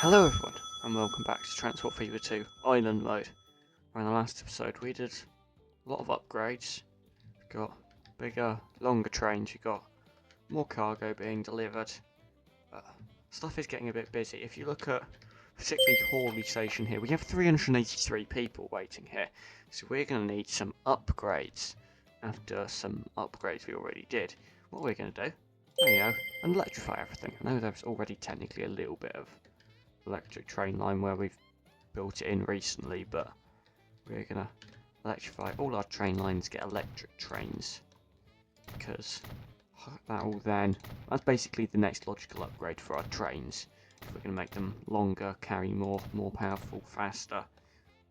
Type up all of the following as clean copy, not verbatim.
Hello everyone, and welcome back to Transport Fever 2 Island Mode. In the last episode we did a lot of upgrades. We got bigger, longer trains, we got more cargo being delivered. Stuff is getting a bit busy. If you look at particularly Hawley Station here, we have 383 people waiting here. So we're going to need some upgrades after some upgrades we already did. What we're going to do, and electrify everything. I know there's already technically a little bit of electric train line where we've built it in recently, but we're gonna electrify all our train lines, get electric trains, because that's basically the next logical upgrade for our trains. If we're gonna make them longer, carry more powerful, faster,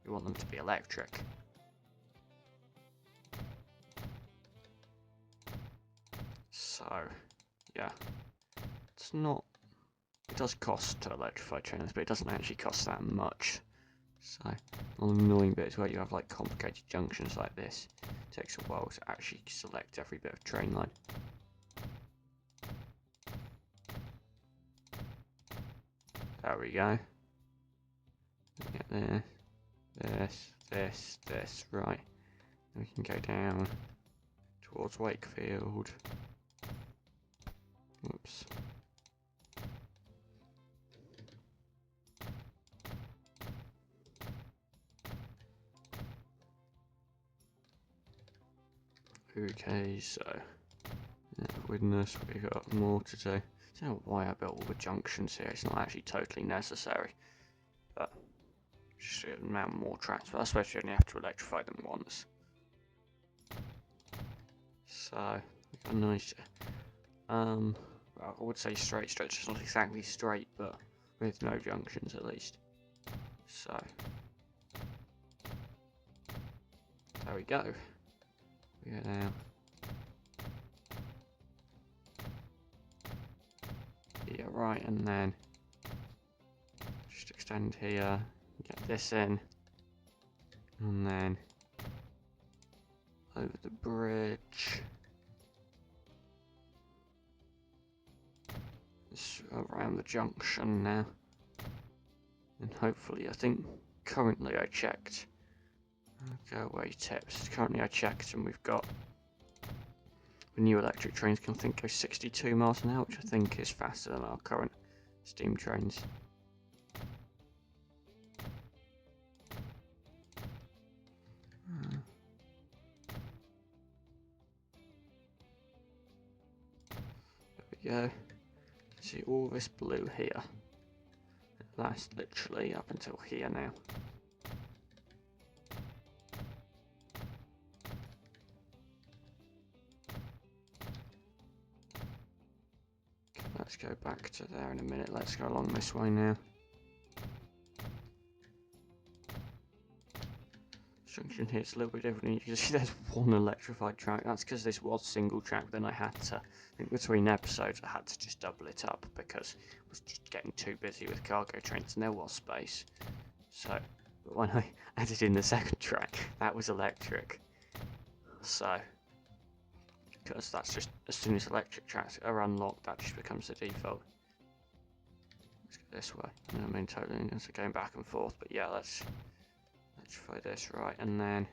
we want them to be electric. So yeah, it does cost to electrify trains, but it doesn't actually cost that much. So, the annoying bit is where you have like complicated junctions like this. It takes a while to actually select every bit of train line. There we go. Get there. This. Right. Then we can go down towards Wakefield. Oops. Okay, so witness, we got more to do. I don't know why I built all the junctions here. It's not actually totally necessary, but just amount more tracks. But I suppose you only have to electrify them once. So we got a nice, well, I would say straight stretch. It's not exactly straight, but with no junctions at least. So there we go. We go now. Yeah, right, and then just extend here, get this in, and then over the bridge. It's around the junction now. And hopefully, I think currently I checked. Go away tips. Currently I checked and we've got the new electric trains can go 62 miles an hour, which I think is faster than our current steam trains. There we go. See all this blue here. It lasts literally up until here now. Let's go back to there in a minute. Let's go along this way now. Junction here, it's a little bit different. You can see there's one electrified track. That's because this was single track. Then I had to, I think between episodes, I had to just double it up because it was just getting too busy with cargo trains and there was space. So, but when I added in the second track, that was electric. So, because that's just, as soon as electric tracks are unlocked, that just becomes the default. Let's go this way. I mean, totally, it's going back and forth, but yeah, let's try this, right, and then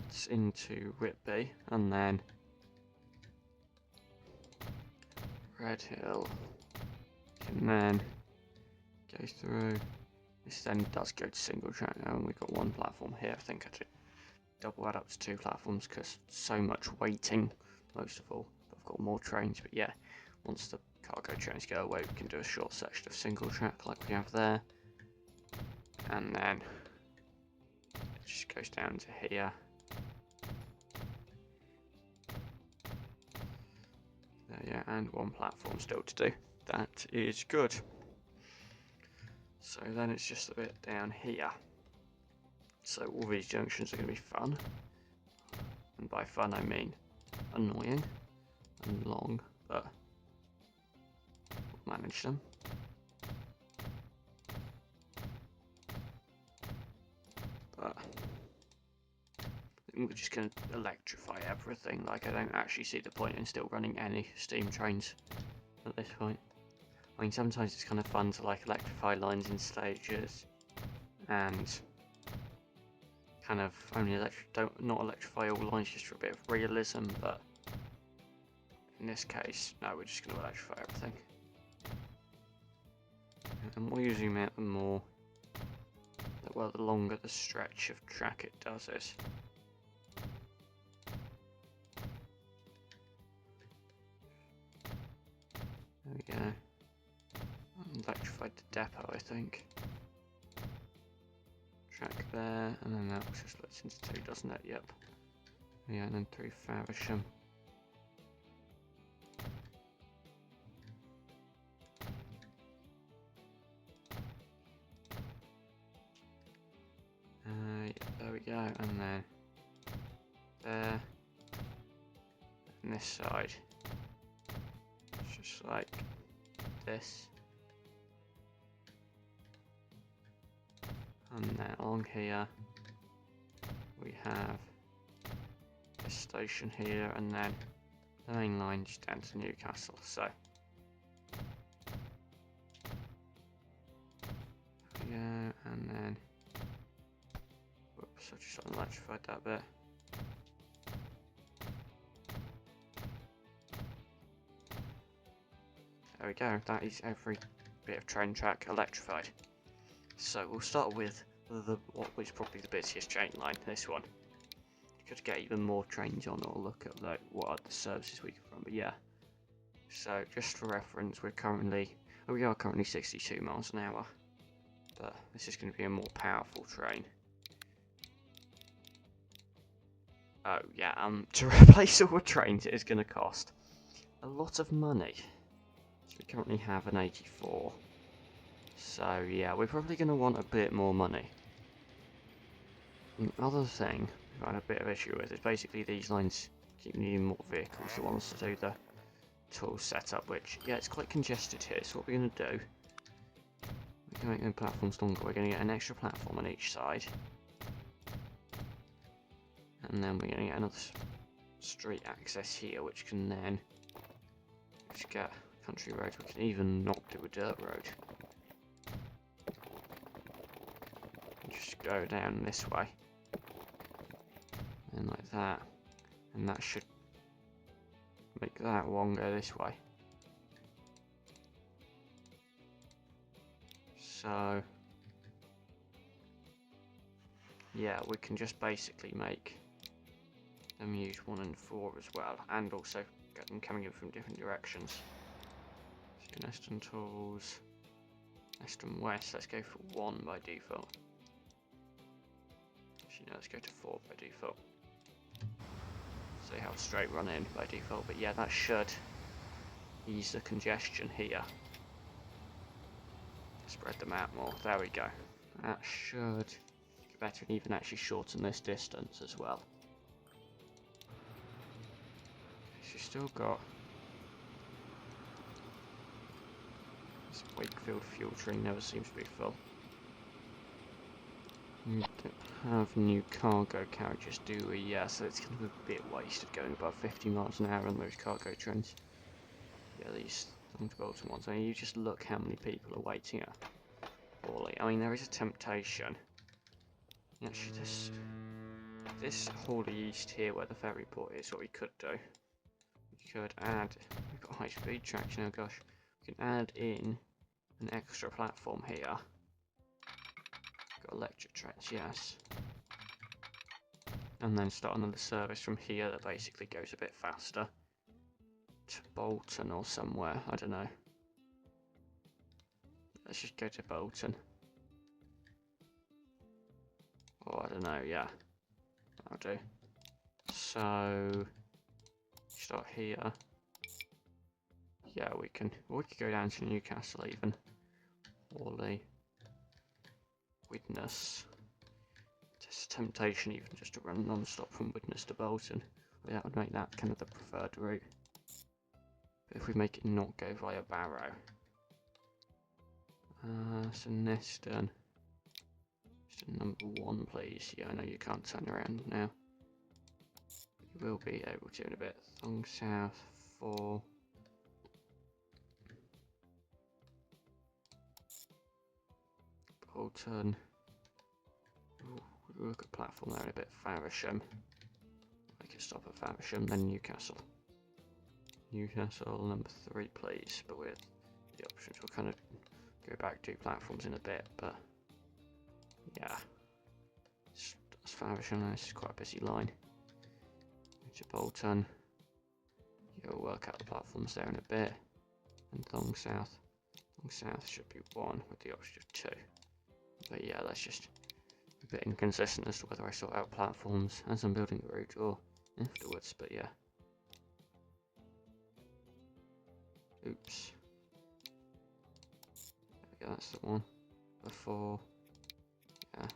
it's into Whitby, and then Red Hill, and then go through. This then does go to single track now, and we've got one platform here. I think I did double that up to 2 platforms because so much waiting, most of all. But I've got more trains, but yeah, once the cargo trains go away, we can do a short section of single track like we have there. And then it just goes down to here. There, yeah, and one platform still to do. That is good. So then it's just a bit down here. So all these junctions are going to be fun. And by fun I mean annoying and long, but we'll manage them. But we're just going to electrify everything. Like, I don't actually see the point in still running any steam trains at this point. I mean, sometimes it's kind of fun to like electrify lines in stages and kind of only not electrify all lines just for a bit of realism, but in this case, no, we're just going to electrify everything. And the more you zoom out, the more, well, the longer the stretch of track it does is. There we go. Electrified the depot, I think. Track there, and then that just splits into two, doesn't it? Yep. Yeah, and then through Faversham. Yeah, there we go, and then there, and this side. It's just like this. And then along here we have this station here, and then the main line just down to Newcastle. So yeah, and then whoops, I just unelectrified that bit. There we go, that is every bit of train track electrified. So we'll start with what was probably the busiest train line, this one. You could get even more trains on, or look at like what other services we could run, but yeah. So just for reference, we are currently 62 miles an hour, but this is going to be a more powerful train. Oh yeah, to replace all the trains it is going to cost a lot of money. So we currently have an 84. So yeah, we're probably going to want a bit more money. The other thing we've had a bit of issue with is basically these lines keep needing more vehicles, the ones to do the tool setup, which, yeah, it's quite congested here. So what we're going to do, we're going to make the platforms longer. We're going to get an extra platform on each side. And then we're going to get another street access here, which can then just get country road. We can even not do a dirt road. Just go down this way. And like that. And that should make that one go this way. So yeah, we can just basically make them use 1 and 4 as well, and also get them coming in from different directions. So Neston Tools, Neston West, let's go for 1 by default. Actually no, let's go to 4 by default. So you have a straight run in by default, but yeah, that should ease the congestion here. Spread them out more, there we go. That should get better and even actually shorten this distance as well. So you've still got this Wakefield fuel train, never seems to be full. We don't have new cargo carriages, do we? Yeah, so it's going to be a bit wasted going above 50 miles an hour on those cargo trains. Yeah, these Bolton ones. I mean, you just look how many people are waiting at Hawley. I mean, there is a temptation. Actually, this Hawley East here, where the ferry port is, what we could do. We could add. We've got high speed tracks now. Gosh, we can add in an extra platform here. Got electric tracks, yes. And then start another service from here that basically goes a bit faster to Bolton or somewhere, I don't know. Let's just go to Bolton. Or I don't know, yeah. That'll do. So start here. Yeah, we could go down to Newcastle even. Hawley. Widnes. It's a temptation even just to run non-stop from Widnes to Bolton. That would make that kind of the preferred route. But if we make it not go via Barrow. So Neston. Just number 1 please. Yeah, I know you can't turn around now. we will be able to in a bit. Long South 4. Bolton. We'll look at platform there in a bit. Faversham. Make it stop at Faversham, then Newcastle. Newcastle number 3, please. But with the options, we'll kind of go back to platforms in a bit. But yeah, that's Faversham. This is quite a busy line. To Bolton. You'll work out the platforms there in a bit. And Long South. Long South should be 1 with the option of 2. But yeah, that's just a bit inconsistent as to whether I sort out platforms as I'm building the route or afterwards, but yeah. Oops. There we go, that's the one. Before. Yeah.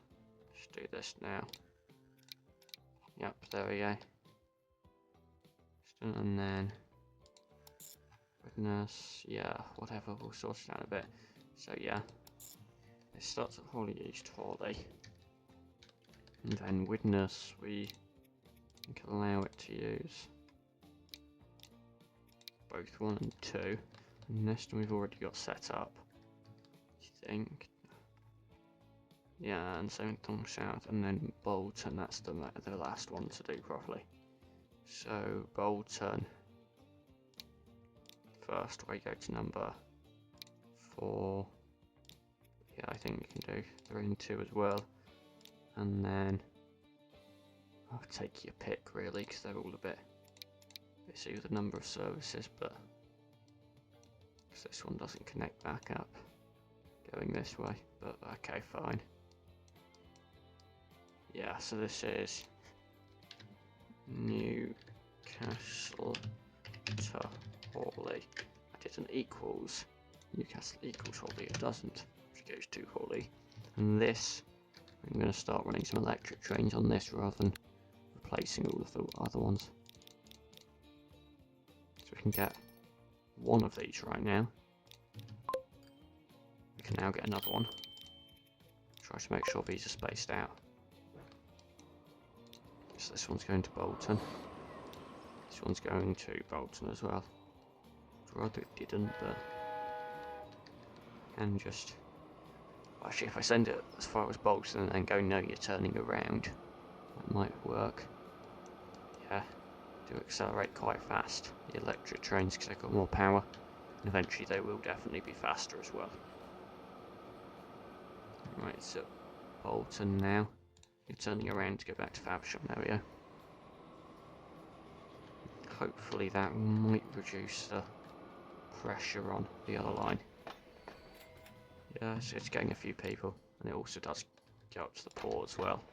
Just do this now. Yep, there we go. And then witness, yeah, whatever, we'll sort it out in a bit. So yeah. It starts at Hawley East, Hawley. And then witness, we can allow it to use both 1 and 2. And this one we've already got set up, I think. Yeah, and same with Long South, and then Bolton, that's the last one to do properly. So Bolton, first we go to number 4. Yeah, I think you can do 3 and 2 as well. And then I'll take your pick really, because they're all a bit busy with the number of services, but because this one doesn't connect back up going this way, but okay, fine. Yeah, so this is Newcastle to Hawley. I did an equals. Newcastle equals Hawley, it doesn't, which goes to Hawley. And this, I'm going to start running some electric trains on this rather than replacing all of the other ones. So we can get one of these right now. We can now get another one. Try to make sure these are spaced out. So this one's going to Bolton. This one's going to Bolton as well. I'd rather it didn't, but and just actually, if I send it as far as Bolton and then go, no, you're turning around, that might work. Yeah, do accelerate quite fast, the electric trains, because they've got more power, and eventually they will definitely be faster as well. Right, so Bolton now. You're turning around to go back to Faversham, there we go. Hopefully that might reduce the pressure on the other line. Yeah, so it's getting a few people, and it also does go up to the port as well,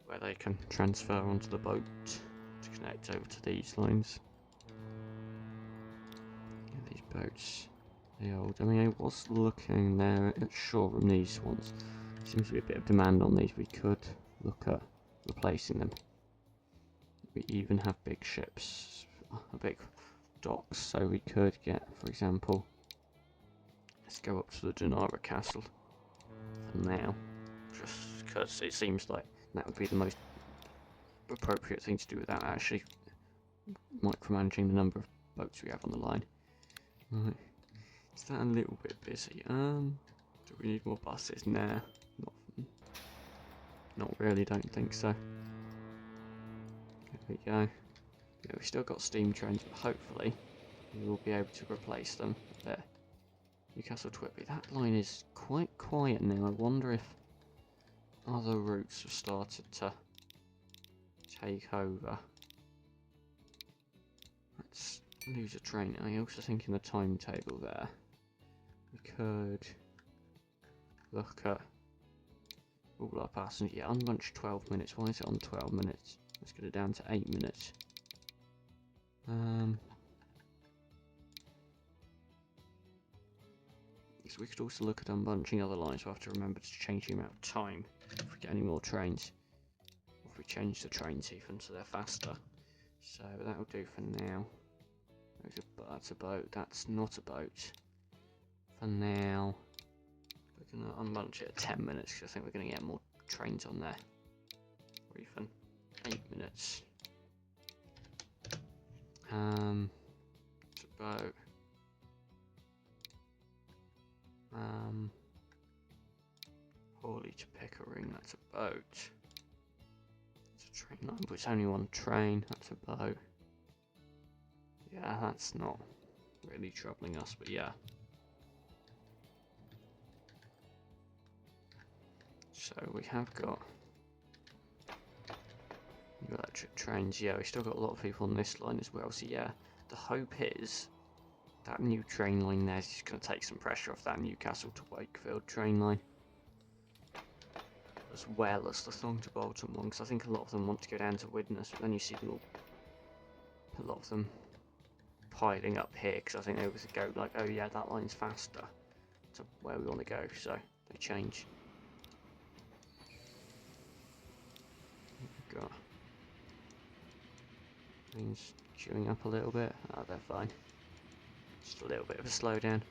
where they can transfer onto the boat to connect over to these lines. Yeah, these boats, they're old. I mean, I was looking there at shoreham, these ones. Seems to be a bit of demand on these. We could look at replacing them. We even have big ships, big docks, so we could get, for example, let's go up to the Dunara Castle for now, just because it seems like that would be the most appropriate thing to do without actually micromanaging the number of boats we have on the line. Right, is that a little bit busy? Do we need more buses? Nah, not really, don't think so. There we go. Yeah, we've still got steam trains, but hopefully we will be able to replace them there. Newcastle to Whitby. That line is quite quiet now. I wonder if other routes have started to take over. Let's lose a train. I also think in the timetable there we could look at all our passengers. Yeah, unbunched 12 minutes. Why is it on 12 minutes? Let's get it down to 8 minutes. So we could also look at unbunching other lines. We'll have to remember to change the amount of time if we get any more trains. Or if we change the trains even so they're faster. So that'll do for now. That's a boat. That's not a boat. For now, we're going to unbunch it at 10 minutes because I think we're going to get more trains on there. Or even 8 minutes. It's a boat. Hawley to Pickering, that's a boat. It's a train line, but it's only one train, that's a boat. Yeah, that's not really troubling us, but yeah. So we have got electric trains. Yeah, we still got a lot of people on this line as well, so yeah. The hope is that new train line there is just going to take some pressure off that Newcastle to Wakefield train line, as well as the Thong to Bolton one, because I think a lot of them want to go down to Widnes, but then you see them all, a lot of them piling up here, because I think they always go like, oh yeah, that line's faster to where we want to go, so they change. We've got trains queuing up a little bit. Oh, they're fine. Just a little bit of a slowdown.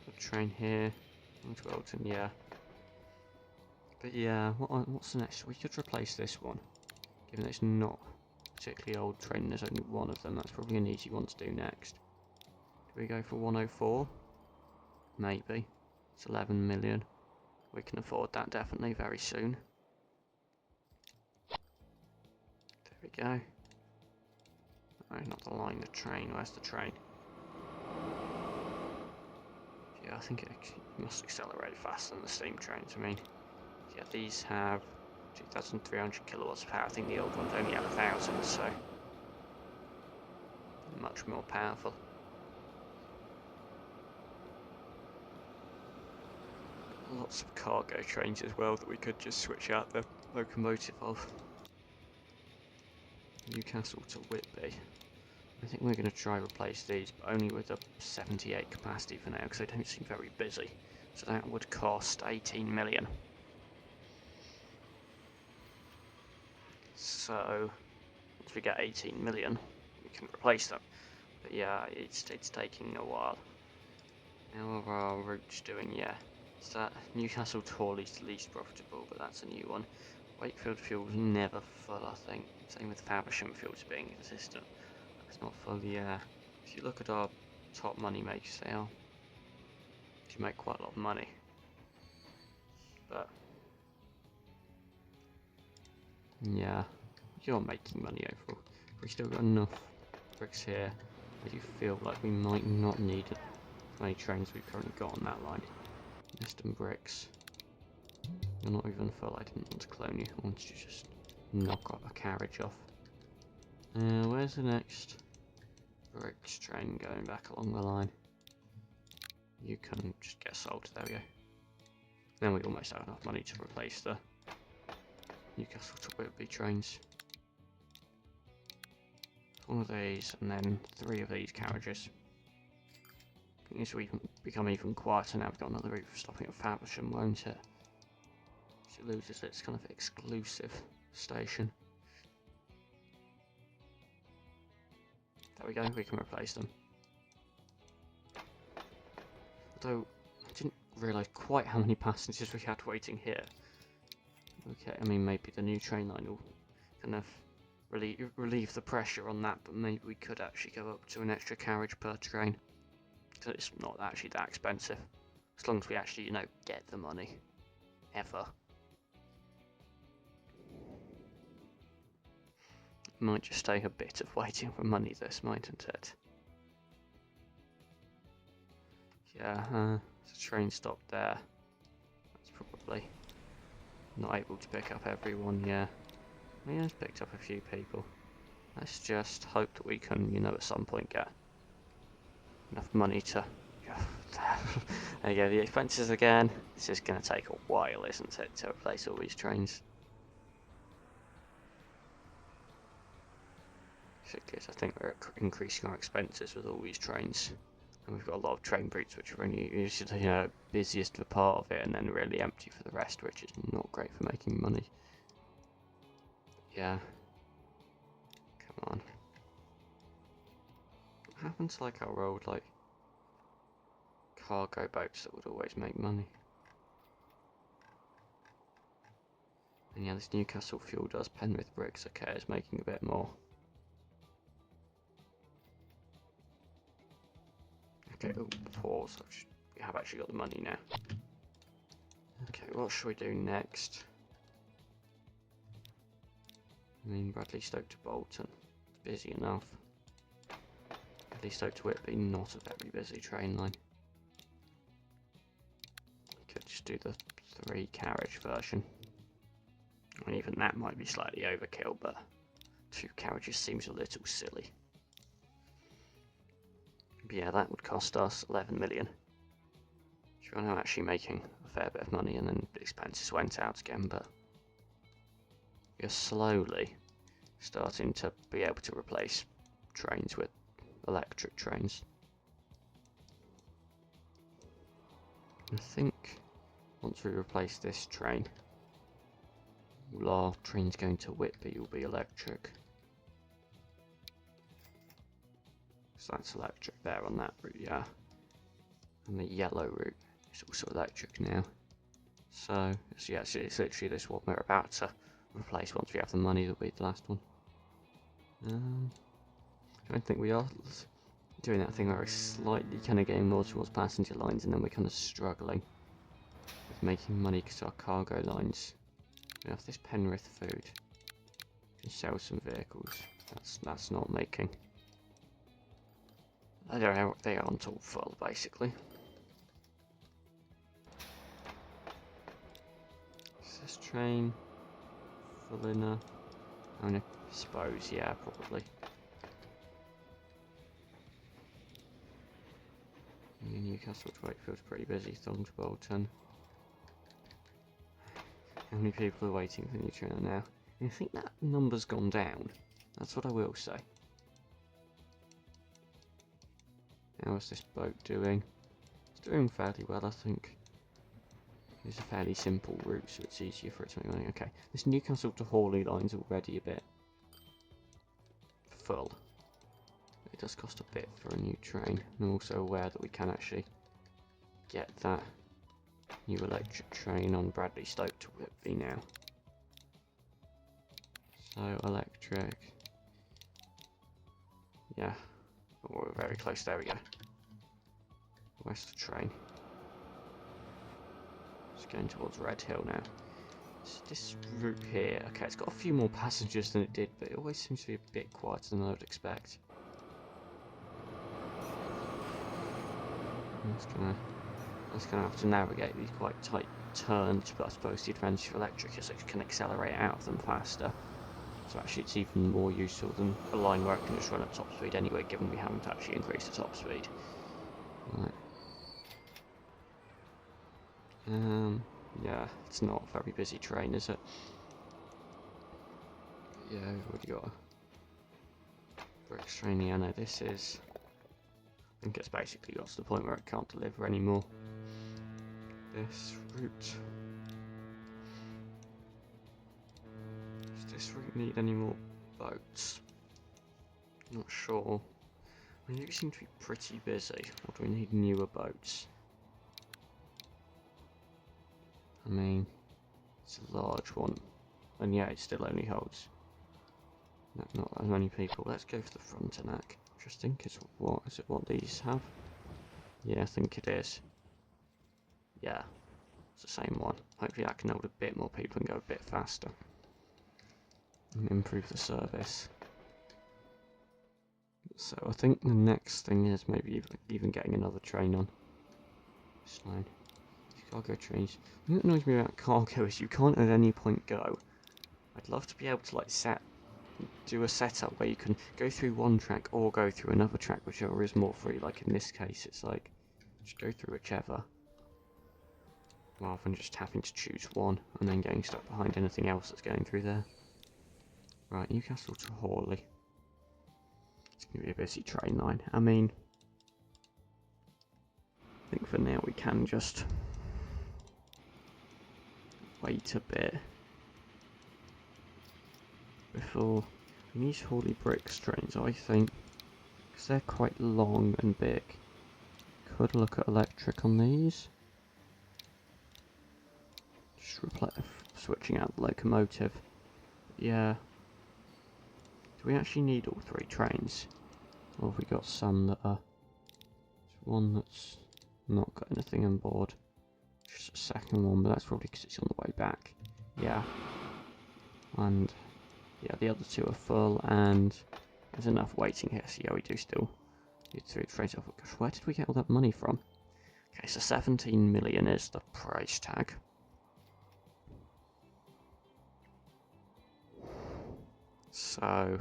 A train here, to Bolton, yeah. But yeah, what's the next? We could replace this one, given that it's not a particularly old train. There's only one of them. That's probably an easy one to do next. Do we go for 104? Maybe. It's 11 million. We can afford that definitely very soon. There we go. Oh, not the line, the train. Where's the train? Yeah, I think it must accelerate faster than the steam trains. I mean, yeah, these have 2,300 kilowatts of power. I think the old ones only had 1,000, so much more powerful. Lots of cargo trains as well that we could just switch out the locomotive of. Newcastle to Whitby. I think we're going to try replace these, but only with a 78 capacity for now, because they don't seem very busy. So that would cost 18 million. So once we get 18 million, we can replace them. But yeah, it's taking a while. How are our routes doing? Yeah, so that Newcastle to Hawley's the least profitable, but that's a new one. Wakefield fuel's never full, I think. Same with Faversham fuels being consistent. It's not full, yeah. If you look at our top money makers, they make quite a lot of money. But yeah, you're making money overall. We've still got enough bricks here. I do feel like we might not need as many trains we've currently got on that line. Western bricks. You're not even full. I didn't want to clone you. I wanted to just knock up a carriage off. Where's the next bricks train going back along the line? You can just get sold. There we go. Then we almost have enough money to replace the Newcastle to Whitby trains. One of these, and then 3 of these carriages. I think this will become even quieter now. We've got another route for stopping at Faversham, won't it? It loses its kind of exclusive station. There we go, we can replace them. Although, I didn't realise quite how many passengers we had waiting here. Okay, I mean, maybe the new train line will kind of relieve the pressure on that, but maybe we could actually go up to an extra carriage per train. So it's not actually that expensive. As long as we actually, you know, get the money. Ever. Might just take a bit of waiting for money this, mightn't it? Yeah, there's a train stop there. That's probably not able to pick up everyone, yeah. We have picked up a few people. Let's just hope that we can, you know, at some point get enough money to... There you go, the expenses again. This is going to take a while, isn't it, to replace all these trains. I think we're increasing our expenses with all these trains, and we've got a lot of train routes which are only usually, you know, busiest for part of it and then really empty for the rest, which is not great for making money. Yeah, come on. What happened to like our old like cargo boats that would always make money? And yeah, this Newcastle fuel does. Penrith bricks, okay, is making a bit more. Okay, oh, pause. We have actually got the money now. Okay, what should we do next? I mean, Bradley Stoke to Bolton. It's busy enough. Bradley Stoke to Whitby, not a very busy train line. Could just do the 3-carriage version. I mean, even that might be slightly overkill, but 2 carriages seems a little silly. But yeah, that would cost us 11 million. Sure, I'm actually making a fair bit of money, and then the expenses went out again, but we're slowly starting to be able to replace trains with electric trains. I think once we replace this train, all our trains going to Whitby will be electric. So that's electric there on that route, yeah. And the yellow route is also electric now. So yeah, it's literally this one we're about to replace once we have the money. That'll be the last one. I don't think we are doing that thing where we're slightly kind of getting more towards passenger lines, and then we're kind of struggling with making money because our cargo lines. We have this Penrith food. We can sell some vehicles. That's not making. They aren't all full, basically. Is this train full enough? I suppose, yeah, probably. Newcastle to Wakefield's pretty busy. Thorn to Bolton. How many people are waiting for the new train now? I think that number's gone down. That's what I will say. How is this boat doing? It's doing fairly well, I think. It's a fairly simple route, so it's easier for it to make money. Okay, this Newcastle to Hawley line's already a bit full. It does cost a bit for a new train. I'm also aware that we can actually get that new electric train on Bradley Stoke to Whitby now. So electric. Yeah. Oh, we're very close, there we go. Where's the train? It's going towards Red Hill now. So this route here, okay, it's got a few more passengers than it did, but it always seems to be a bit quieter than I would expect. It's gonna have to navigate these quite tight turns, but I suppose the advantage of electric is it can accelerate out of them faster. So actually it's even more useful than a line where it can just run at top speed anyway, given we haven't actually increased the top speed. Right. Yeah, it's not a very busy train, is it? Yeah, we've already got a bricks train here. No, this is... I think it's basically got to the point where it can't deliver anymore. This route... Does this route need any more boats? Not sure. I mean, you seem to be pretty busy. Or do we need newer boats? I mean, it's a large one. And yeah, it still only holds not as many people. Let's go for the Frontenac. Interesting. Is it what these have? Yeah, I think it is. Yeah, it's the same one. Hopefully that can hold a bit more people and go a bit faster. And improve the service. So I think the next thing is maybe even getting another train on this line. Cargo trains. The thing that annoys me about cargo is you can't at any point go. I'd love to be able to like do a setup where you can go through one track or go through another track, whichever is more free. Like in this case, it's like just go through whichever, rather than just having to choose one and then getting stuck behind anything else that's going through there. Right, Newcastle to Hawley. It's going to be a busy train line. I mean, I think for now we can just wait a bit before these Hawley bricks trains, I think, because they're quite long and big. Could look at electric on these. Just switching out the locomotive. Yeah. Do we actually need all 3 trains? Or have we got some that are... one that's not got anything on board. Just a second one, but that's probably because it's on the way back. Yeah. And yeah, the other two are full, and there's enough waiting here. So yeah, we do still need 3 trains off. Gosh, where did we get all that money from? Okay, so 17 million is the price tag. So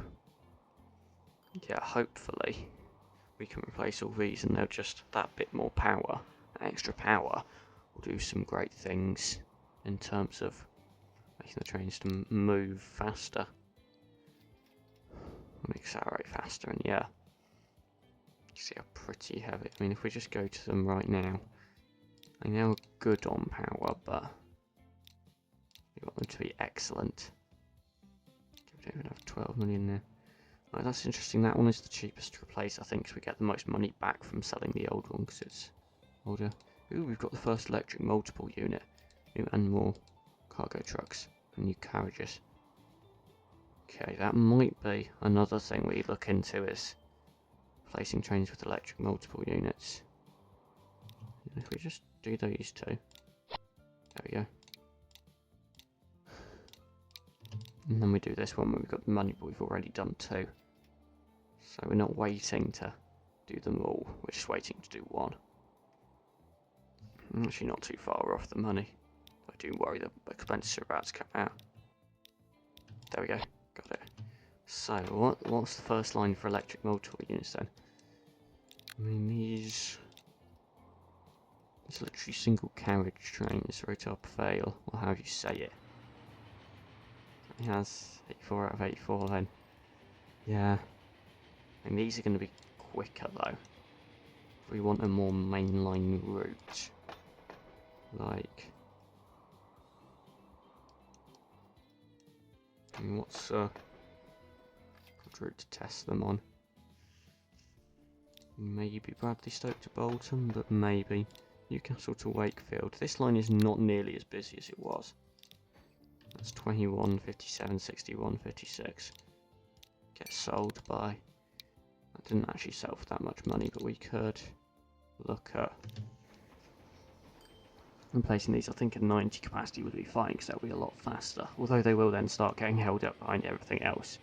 yeah, hopefully we can replace all these, and they'll just that bit more power, that extra power, will do some great things in terms of making the trains to move faster and accelerate faster. And yeah, you see how pretty heavy. I mean, if we just go to them right now, I know good on power, but we want them to be excellent. We don't even have 12 million there. Right, that's interesting. That one is the cheapest to replace, I think, because we get the most money back from selling the old one because it's older. Ooh, we've got the first electric multiple unit. And more cargo trucks and new carriages. Okay, that might be another thing we look into, is replacing trains with electric multiple units. If we just do these two. There we go. And then we do this one where we've got the money, but we've already done 2. So we're not waiting to do them all, we're just waiting to do 1. I'm actually not too far off the money. I do worry that expenses are about to come out. There we go, got it. So what's the first line for electric multiple units then? I mean, these... It's literally single carriage trains, rotor fail, or however you say it. It has 84 out of 84 then. Yeah. And these are going to be quicker though. If we want a more mainline route. Like... I mean, what's a good route to test them on? Maybe Bradley Stoke to Bolton, but maybe Newcastle to Wakefield. This line is not nearly as busy as it was. That's 21, 57, 61, 56. Get sold by... That didn't actually sell for that much money, but we could look at replacing these. I think a 90 capacity would be fine, because that'll be a lot faster. Although they will then start getting held up behind everything else.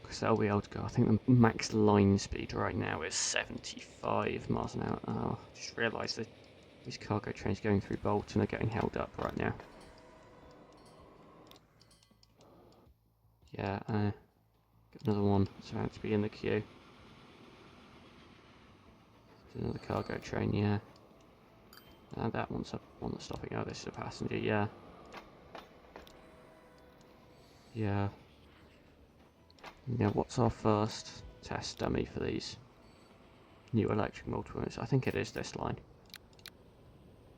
Because they'll be able to go, I think the max line speed right now is 75 miles an hour. Oh, just realised that these cargo trains going through Bolton are getting held up right now. Yeah, got another one that's about to be in the queue. Another cargo train, yeah. And that one's one that's stopping. Oh, this is a passenger, yeah. Yeah. Yeah, what's our first test dummy for these new electric multiple units? I think it is this line.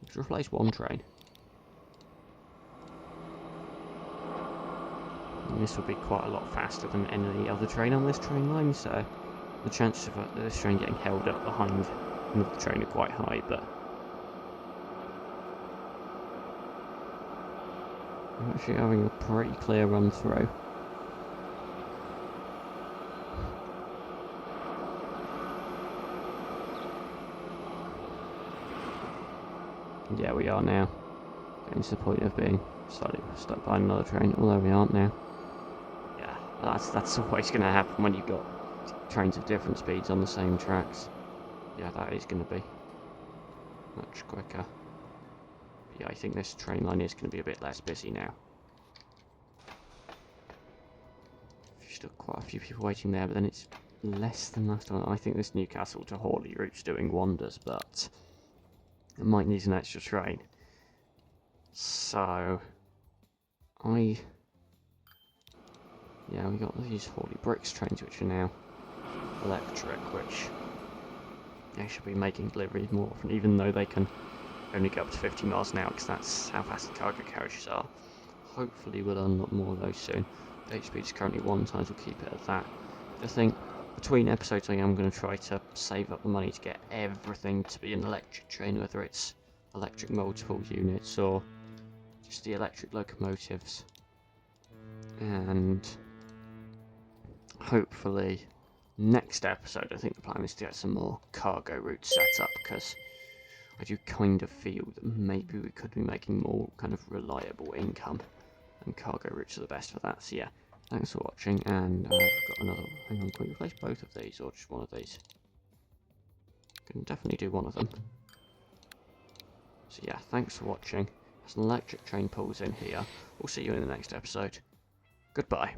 Let's replace one train. And this will be quite a lot faster than any other train on this train line, so the chances of this train getting held up behind another train are quite high, but I'm actually having a pretty clear run through. Yeah, we are now. Getting to the point of being slightly stuck by another train, although we aren't now. Yeah, that's always going to happen when you've got trains of different speeds on the same tracks. Yeah, that is going to be much quicker. But yeah, I think this train line is going to be a bit less busy now. There's still quite a few people waiting there, but then it's less than last time. I think this Newcastle to Hawley route's doing wonders, but it might need an extra train. So, yeah, we got these Hawley Bricks trains, which are now electric, which they should be making deliveries more often, even though they can only go up to 50 miles an hour, because that's how fast the cargo carriages are. Hopefully we'll unlock more of those soon. The HP is currently 1 times, we'll keep it at that. I think between episodes I am going to try to save up the money to get everything to be an electric train, whether it's electric multiple units or just the electric locomotives. And hopefully next episode, I think the plan is to get some more cargo routes set up, because I do kind of feel that maybe we could be making more kind of reliable income, and cargo routes are the best for that. So yeah, thanks for watching, and I've got another. Hang on, can we replace both of these or just one of these? Can definitely do one of them. So yeah, thanks for watching. As an electric train pulls in here, we'll see you in the next episode. Goodbye.